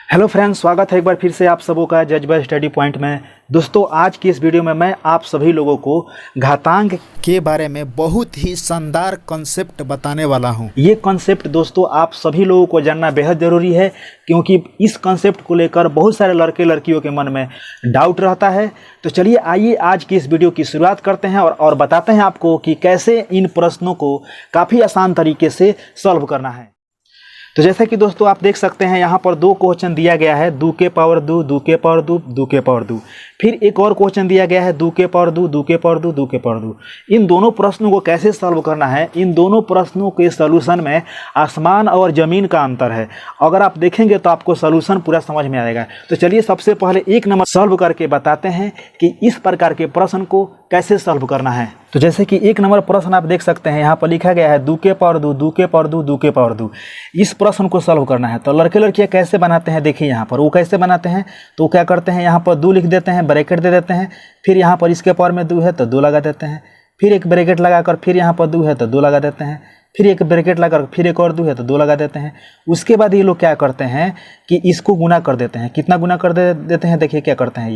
Hello friends, स्वागत है एक बार फिर से आप सबों का जज्बा स्टडी पॉइंट में। दोस्तों, आज की इस वीडियो में मैं आप सभी लोगों को घातांक के बारे में बहुत ही शानदार कॉन्सेप्ट बताने वाला हूं। ये कॉन्सेप्ट दोस्तों आप सभी लोगों को जानना बेहद ज़रूरी है, क्योंकि इस कॉन्सेप्ट को लेकर बहुत सारे लड़के लड़कियों के मन में डाउट रहता है। तो चलिए आइए आज की इस वीडियो की शुरुआत करते हैं और बताते हैं आपको कि कैसे इन प्रश्नों को काफ़ी आसान तरीके से सॉल्व करना है। तो जैसे कि दोस्तों आप देख सकते हैं, यहाँ पर दो क्वेश्चन दिया गया है, 2 के पावर 2, 2 के पावर 2, 2 के पावर 2। फिर एक और क्वेश्चन दिया गया है 2 के पावर 2, 2 के पावर 2, 2 के पावर 2। इन दोनों प्रश्नों को कैसे सॉल्व करना है, इन दोनों प्रश्नों के सॉल्यूशन में आसमान और ज़मीन का अंतर है। अगर आप देखेंगे तो आपको सॉल्यूशन पूरा समझ में आएगा। तो चलिए सबसे पहले एक नंबर सॉल्व करके बताते हैं कि इस प्रकार के प्रश्न को कैसे सॉल्व करना है। तो जैसे कि एक नंबर प्रश्न आप देख सकते हैं, यहाँ पर लिखा गया है 2 के पावर 2, 2 के पावर 2, 2 के पावर 2। इस प्रश्न को सॉल्व करना है। तो लड़के लड़कियाँ कैसे बनाते हैं, देखिए यहाँ पर वो कैसे बनाते हैं। तो क्या करते हैं, यहाँ पर 2 लिख देते हैं, ब्रैकेट दे देते हैं। फिर यहाँ पर इसके पावर में 2 है तो 2 लगा देते हैं। फिर एक ब्रैकेट लगाकर फिर यहाँ पर 2 है तो 2 लगा देते हैं। फिर एक ब्रैकेट लगाकर फिर एक और 2 है तो 2 लगा देते हैं। उसके बाद ये लोग क्या करते हैं कि इसको गुना कर देते हैं। कितना गुना कर देते हैं, देखिए क्या करते हैं,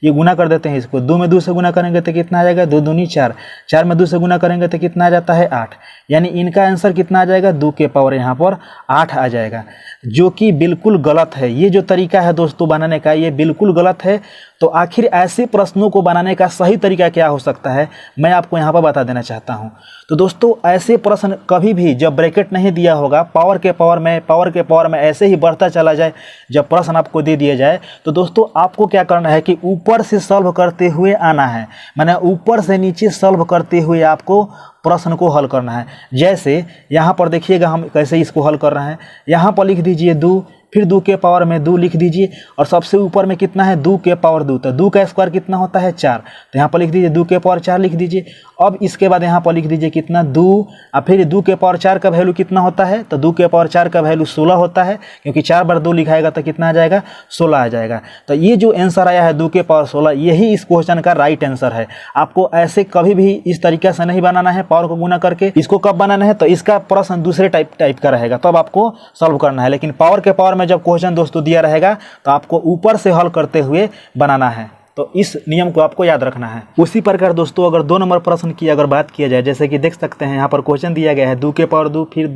ये गुना कर देते हैं। इसको 2 में 2 से गुना करेंगे तो कितना आ जाएगा, 2 दूनी 4। 4 में 2 से गुना करेंगे तो कितना आ जाता है, 8। यानी इनका आंसर कितना आ जाएगा, 2 के पावर यहाँ पर 8 आ जाएगा, जो कि बिल्कुल गलत है। ये जो तरीका है दोस्तों बनाने का, ये बिल्कुल गलत है। तो आखिर ऐसे प्रश्नों को बनाने का सही तरीका क्या हो सकता है, मैं आपको यहाँ पर बता देना चाहता हूँ। तो दोस्तों, ऐसे प्रश्न कभी भी जब ब्रैकेट नहीं दिया होगा, पावर के पावर में ऐसे ही बढ़ता चला जाए, जब प्रश्न आपको दे दिया जाए, तो दोस्तों आपको क्या करना है कि ऊपर से सॉल्व करते हुए आना है। माने ऊपर से नीचे सॉल्व करते हुए आपको प्रश्न को हल करना है। जैसे यहाँ पर देखिएगा हम कैसे इसको हल कर रहे हैं। यहाँ पर लिख दीजिए 2, फिर 2 के पावर में 2 लिख दीजिए, और सबसे ऊपर में कितना है, 2 के पावर 2। तो 2 का स्क्वायर कितना होता है, 4। तो यहाँ पर लिख दीजिए 2 के पावर 4 लिख दीजिए। अब इसके बाद यहाँ पर लिख दीजिए कितना, 2, और फिर 2 के पावर 4 का वैल्यू कितना होता है, तो 2 के पावर 4 का वैल्यू 16 होता है, क्योंकि 4 बार 2 लिखाएगा तो कितना आ जाएगा, 16 आ जाएगा। तो ये जो आंसर आया है 2 के पावर 16, यही इस क्वेश्चन का राइट आंसर है। आपको ऐसे कभी भी इस तरीके से नहीं बनाना है, पावर को गुना करके। इसको कब बनाना है, तो इसका प्रश्न दूसरे टाइप का रहेगा, तब आपको सॉल्व करना है। लेकिन पावर के पावर में जब क्वेश्चन दोस्तों दिया रहेगा, तो आपको ऊपर से हल करते हुए बनाना है। तो इस नियम को आपको याद रखना है। उसी प्रकार दोस्तों, अगर 2 नंबर प्रश्न की अगर बात किया जाए, जैसे कि देख सकते हैं यहाँ पर क्वेश्चन दिया गया है 2 के पावर 2, फिर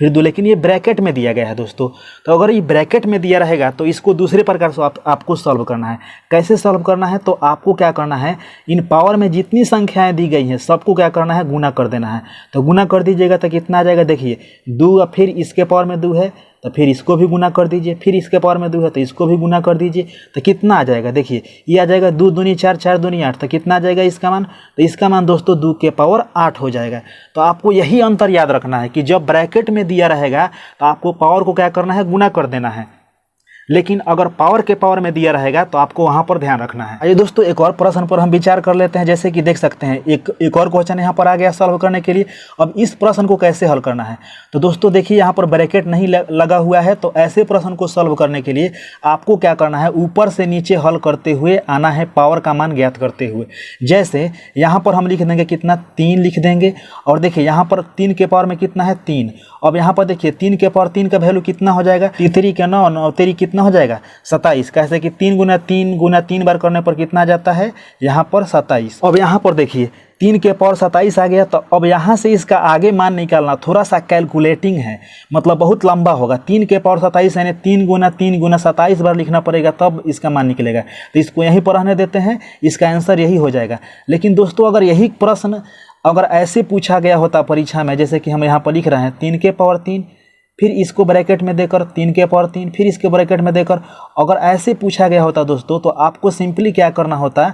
2, लेकिन ये ब्रैकेट में दिया गया है दोस्तों। तो अगर ये ब्रैकेट में दिया रहेगा तो इसको दूसरे प्रकार से आपको सॉल्व करना है। कैसे सॉल्व करना है, तो आपको क्या करना है, इन पावर में जितनी संख्याएँ दी गई हैं सबको क्या करना है, गुना कर देना है। तो गुना कर दीजिएगा तो कितना आ जाएगा, देखिए 2, और फिर इसके पावर में 2 है तो फिर इसको भी गुना कर दीजिए, फिर इसके पावर में 2 है तो इसको भी गुना कर दीजिए। तो कितना आ जाएगा, देखिए ये आ जाएगा 2 दूनी 4, 4 दूनी 8। तो कितना आ जाएगा इसका मान, तो इसका मान दोस्तों 2 के पावर 8 हो जाएगा। तो आपको यही अंतर याद रखना है कि जब ब्रैकेट में दिया रहेगा तो आपको पावर को क्या करना है, गुना कर देना है। लेकिन अगर पावर के पावर में दिया रहेगा तो आपको वहां पर ध्यान रखना है। आइए दोस्तों, एक और प्रश्न पर हम विचार कर लेते हैं। जैसे कि देख सकते हैं एक और क्वेश्चन यहाँ पर आ गया सॉल्व करने के लिए। अब इस प्रश्न को कैसे हल करना है, तो दोस्तों देखिए यहाँ पर ब्रैकेट नहीं लगा हुआ है। तो ऐसे प्रश्न को सॉल्व करने के लिए आपको क्या करना है, ऊपर से नीचे हल करते हुए आना है, पावर का मान ज्ञात करते हुए। जैसे यहाँ पर हम लिख देंगे कितना, 3 लिख देंगे, और देखिए यहाँ पर 3 के पावर में कितना है, 3। अब यहाँ पर देखिए 3 के पावर 3 का वैल्यू कितना हो जाएगा, 3 के 9, 9 3 कितना हो जाएगा, 27। कैसे कि 3 गुना 3 बार करने पर कितना आ जाता है, यहाँ पर 27। अब यहाँ पर देखिए 3 के पावर 27 आ गया। तो अब यहाँ से इसका आगे मान निकालना थोड़ा सा कैलकुलेटिंग है, मतलब बहुत लंबा होगा। 3 के पावर 27 यानी 3 गुना 27 बार लिखना पड़ेगा, तब इसका मान निकलेगा। तो इसको यहीं पर रहने देते हैं, इसका आंसर यही हो जाएगा। लेकिन दोस्तों अगर यही प्रश्न अगर ऐसे पूछा गया होता परीक्षा में, जैसे कि हम यहाँ पर लिख रहे हैं 3 के पावर 3, फिर इसको ब्रैकेट में देकर 3 के पावर 3, फिर इसके ब्रैकेट में देकर, अगर ऐसे पूछा गया होता दोस्तों, तो आपको सिंपली क्या करना होता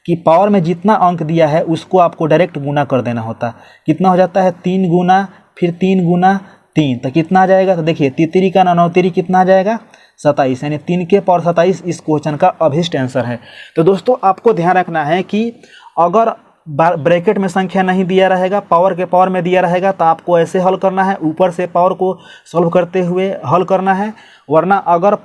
कि पावर में जितना अंक दिया है उसको आपको डायरेक्ट गुना कर देना होता। कितना हो जाता है, 3 गुना फिर 3 गुना 3, तो कितना आ जाएगा, तो देखिए 3 का 9 3 कितना आ जाएगा, 27। यानी 3 के पावर 27 इस क्वेश्चन का अभिष्ट आंसर है। तो दोस्तों आपको ध्यान रखना है कि अगर ब्रैकेट में संख्या नहीं दिया रहेगा, पावर के पावर में दिया रहेगा, तो आपको ऐसे हल करना है, ऊपर से पावर को सॉल्व करते हुए हल करना है। वरना अगर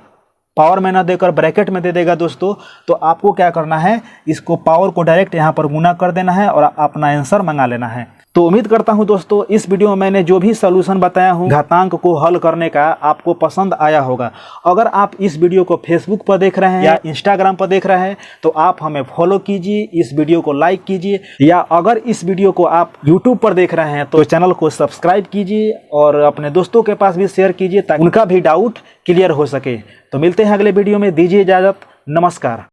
पावर में ना देकर ब्रैकेट में दे देगा दोस्तों, तो आपको क्या करना है, इसको पावर को डायरेक्ट यहाँ पर गुना कर देना है और अपना आंसर मंगा लेना है। तो उम्मीद करता हूं दोस्तों इस वीडियो में मैंने जो भी सलूशन बताया हूं घातांक को हल करने का आपको पसंद आया होगा। अगर आप इस वीडियो को फेसबुक पर देख रहे हैं या इंस्टाग्राम पर देख रहे हैं तो आप हमें फॉलो कीजिए, इस वीडियो को लाइक कीजिए, या अगर इस वीडियो को आप यूट्यूब पर देख रहे हैं तो चैनल को सब्सक्राइब कीजिए और अपने दोस्तों के पास भी शेयर कीजिए ताकि उनका भी डाउट क्लियर हो सके। तो मिलते हैं अगले वीडियो में, दीजिए इजाजत, नमस्कार।